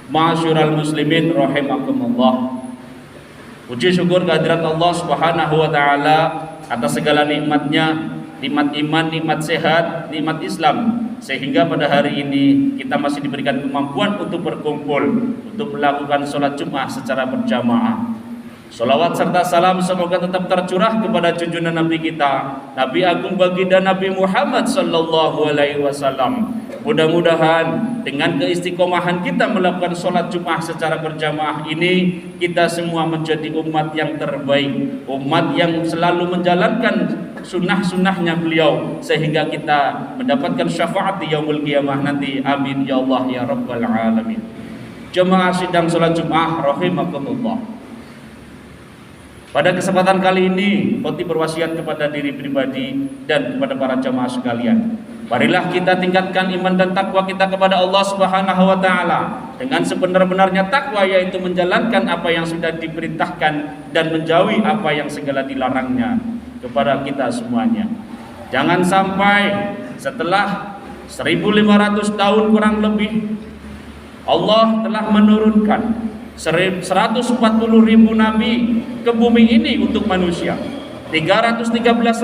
Ma'asyiral muslimin rahimakumullah. Puji syukur kehadirat Allah Subhanahu wa taala atas segala nikmatnya, nikmat iman, nikmat sehat, nikmat Islam, sehingga pada hari ini kita masih diberikan kemampuan untuk berkumpul untuk melakukan sholat Jumat secara berjamaah. Salawat serta salam semoga tetap tercurah kepada junjungan Nabi kita, Nabi Agung Baginda Nabi Muhammad sallallahu alaihi wasallam. Mudah-mudahan dengan keistiqomahan kita melakukan sholat Jumat secara berjamaah ini, kita semua menjadi umat yang terbaik, umat yang selalu menjalankan sunnah-sunnahnya beliau, sehingga kita mendapatkan syafaat di yaumul qiyamah nanti. Amin ya Allah ya rabbal alamin. Jemaah sidang sholat Jumat rahimakumullah. Pada kesempatan kali ini, Khotib berwasiat kepada diri pribadi dan kepada para jamaah sekalian. Marilah kita tingkatkan iman dan takwa kita kepada Allah Subhanahu wa taala dengan sebenar-benarnya takwa, yaitu menjalankan apa yang sudah diperintahkan dan menjauhi apa yang segala dilarangnya kepada kita semuanya. Jangan sampai setelah 1500 tahun kurang lebih Allah telah menurunkan 140.000 nabi ke bumi ini untuk manusia, 313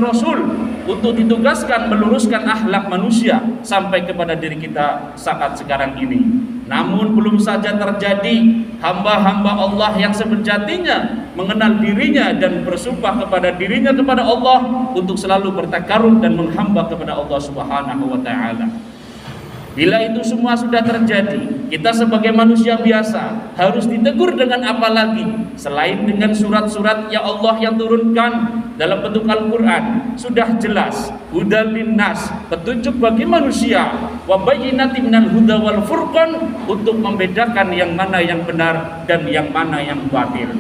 rasul untuk ditugaskan meluruskan akhlak manusia sampai kepada diri kita saat sekarang ini. Namun belum saja terjadi hamba-hamba Allah yang sejatinya mengenal dirinya dan bersumpah kepada dirinya kepada Allah untuk selalu bertakarub dan menghamba kepada Allah Subhanahu wa taala. Bila itu semua sudah terjadi, kita sebagai manusia biasa harus ditegur dengan apa lagi selain dengan surat-surat ya Allah yang turunkan dalam bentuk Al-Quran. Sudah jelas hudan linnas, petunjuk bagi manusia, wa bayyinatin minal huda wal furqan, untuk membedakan yang mana yang benar dan yang mana yang batil.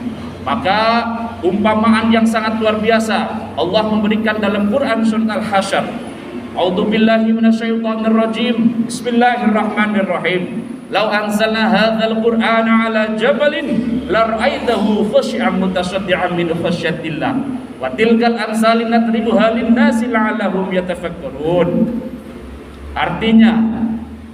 Maka umpamaan yang sangat luar biasa Allah memberikan dalam Quran surat Al-Hasyr. A'udzu billahi minasyaitonir rajim. Bismillahirrahmanirrahim. Lau anzalna hadzal qur'ana 'ala jabalin la ra'aitahu khashi'an mutasaddian min khasyatillah. Wa tilkal amsalin nadribuha lin-nasi la'allahum yatafakkarun. Artinya,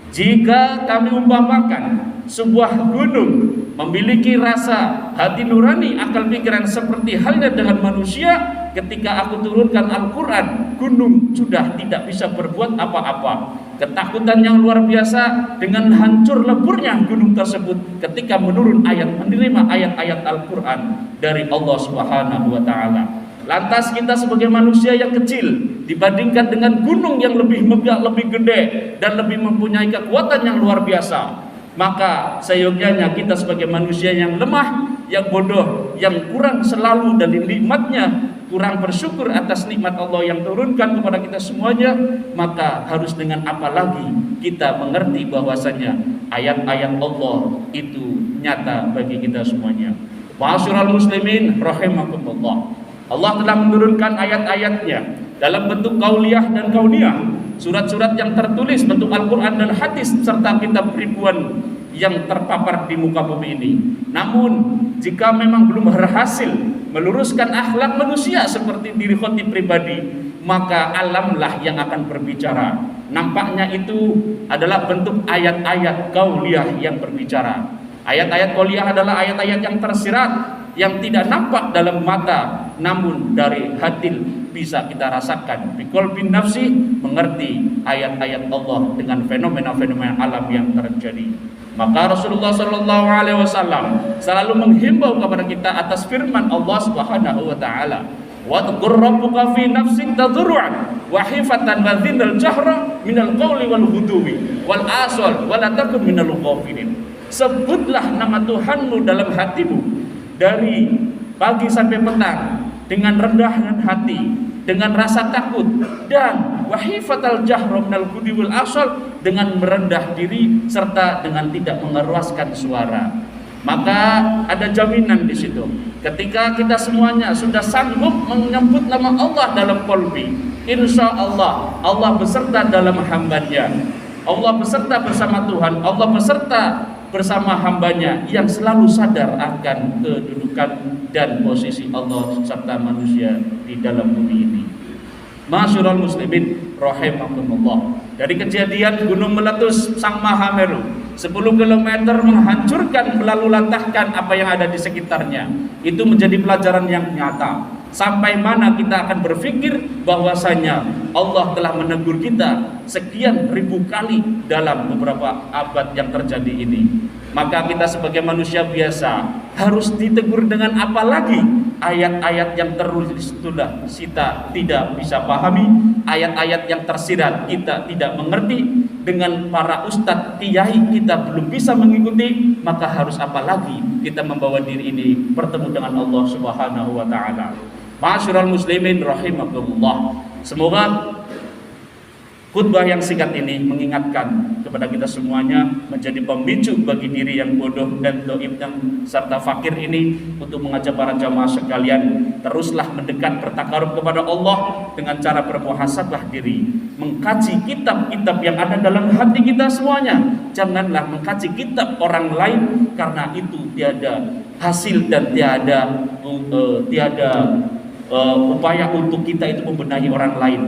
jika kami umpamakan sebuah gunung memiliki rasa hati nurani, akal pikiran seperti halnya dengan manusia, ketika aku turunkan Al-Quran, gunung sudah tidak bisa berbuat apa-apa. Ketakutan yang luar biasa dengan hancur leburnya gunung tersebut ketika menerima ayat-ayat Al-Quran dari Allah Subhanahu wa taala. Lantas kita sebagai manusia yang kecil dibandingkan dengan gunung yang lebih megah, lebih gede dan lebih mempunyai kekuatan yang luar biasa, maka seyogyanya kita sebagai manusia yang lemah, yang bodoh, yang kurang selalu dari nikmatnya, kurang bersyukur atas nikmat Allah yang turunkan kepada kita semuanya, maka harus dengan apa lagi kita mengerti bahwasanya ayat-ayat Allah itu nyata bagi kita semuanya. Ma'asyiral muslimin rahimakumullah. Allah telah menurunkan ayat-ayatnya dalam bentuk qauliyah dan kauniyah, surat-surat yang tertulis bentuk Al-Quran dan hadis serta kitab ribuan yang terpapar di muka bumi ini. Namun jika memang belum berhasil meluruskan akhlak manusia seperti diri khotib pribadi, maka alamlah yang akan berbicara. Nampaknya itu adalah bentuk ayat-ayat qauliyah yang berbicara. Ayat-ayat qauliyah adalah ayat-ayat yang tersirat, yang tidak nampak dalam mata, namun dari hati bisa kita rasakan. Bikol bin nafsi, mengerti ayat-ayat Allah dengan fenomena-fenomena alam yang terjadi. Maka Rasulullah SAW selalu menghimbau kepada kita atas firman Allah Subhanahu wa taala, wa dzkur rabbuka fi nafsik tadurru'an wa khifatan wa dhinal jahra minal qawli wal huduwi wal asal wa la takun minal ghafilin. Sebutlah nama Tuhanmu dalam hatimu dari pagi sampai petang dengan rendahan hati, dengan rasa takut, dan wahifatal jahra minal hudi wal asal, dengan merendah diri serta dengan tidak mengeraskan suara. Maka ada jaminan di situ. Ketika kita semuanya sudah sanggup menyebut nama Allah dalam qalbi, insya Allah Allah beserta dalam hambanya. Allah beserta bersama Tuhan, Allah beserta bersama hambanya yang selalu sadar akan kedudukan dan posisi Allah serta manusia di dalam bumi ini. Ma'asyiral muslimin rahimakumullah. Dari kejadian gunung meletus Sang Mahameru, 10 kilometer menghancurkan, melalu lantahkan apa yang ada di sekitarnya. Itu menjadi pelajaran yang nyata. Sampai mana kita akan berpikir bahwasanya Allah telah menegur kita sekian ribu kali dalam beberapa abad yang terjadi ini. Maka kita sebagai manusia biasa harus ditegur dengan apa lagi? Ayat-ayat yang tertulis sudah kita tidak bisa pahami, ayat-ayat yang tersirat kita tidak mengerti, dengan para ustadz kiai kita belum bisa mengikuti, maka harus apa lagi kita membawa diri ini bertemu dengan Allah Subhanahu wa taala. Ma'asyiral muslimin rahimakumullah. Semoga khutbah yang singkat ini mengingatkan kepada kita semuanya, menjadi pemicu bagi diri yang bodoh dan dhaif dan serta fakir ini untuk mengajak para jamaah sekalian teruslah mendekat bertakarub kepada Allah dengan cara bermuhasabah diri, mengkaji kitab-kitab yang ada dalam hati kita semuanya. Janganlah mengkaji kitab orang lain, karena itu tiada hasil dan tiada upaya untuk kita itu membenahi orang lain.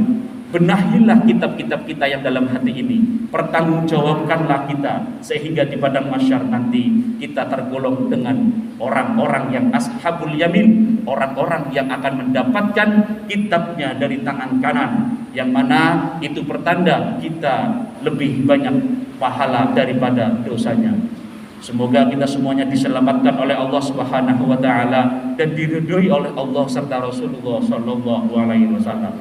Benahilah kitab-kitab kita yang dalam hati ini, pertanggungjawabkanlah kita, sehingga di padang mahsyar nanti kita tergolong dengan orang-orang yang ashabul yamin, orang-orang yang akan mendapatkan kitabnya dari tangan kanan, yang mana itu pertanda kita lebih banyak pahala daripada dosanya. Semoga kita semuanya diselamatkan oleh Allah Subhanahu wa taala dan diridhoi oleh Allah serta Rasulullah sallallahu alaihi wasallam.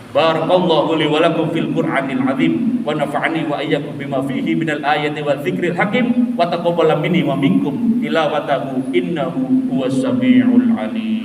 Barakallahu li wa lakum fil Qur'anil azim wa nafa'ani wa iyyakum bima fihi minal ayati wal dzikril hakim wa taqabbala minni wa minkum tilawatahu innahu huwas samiul alim.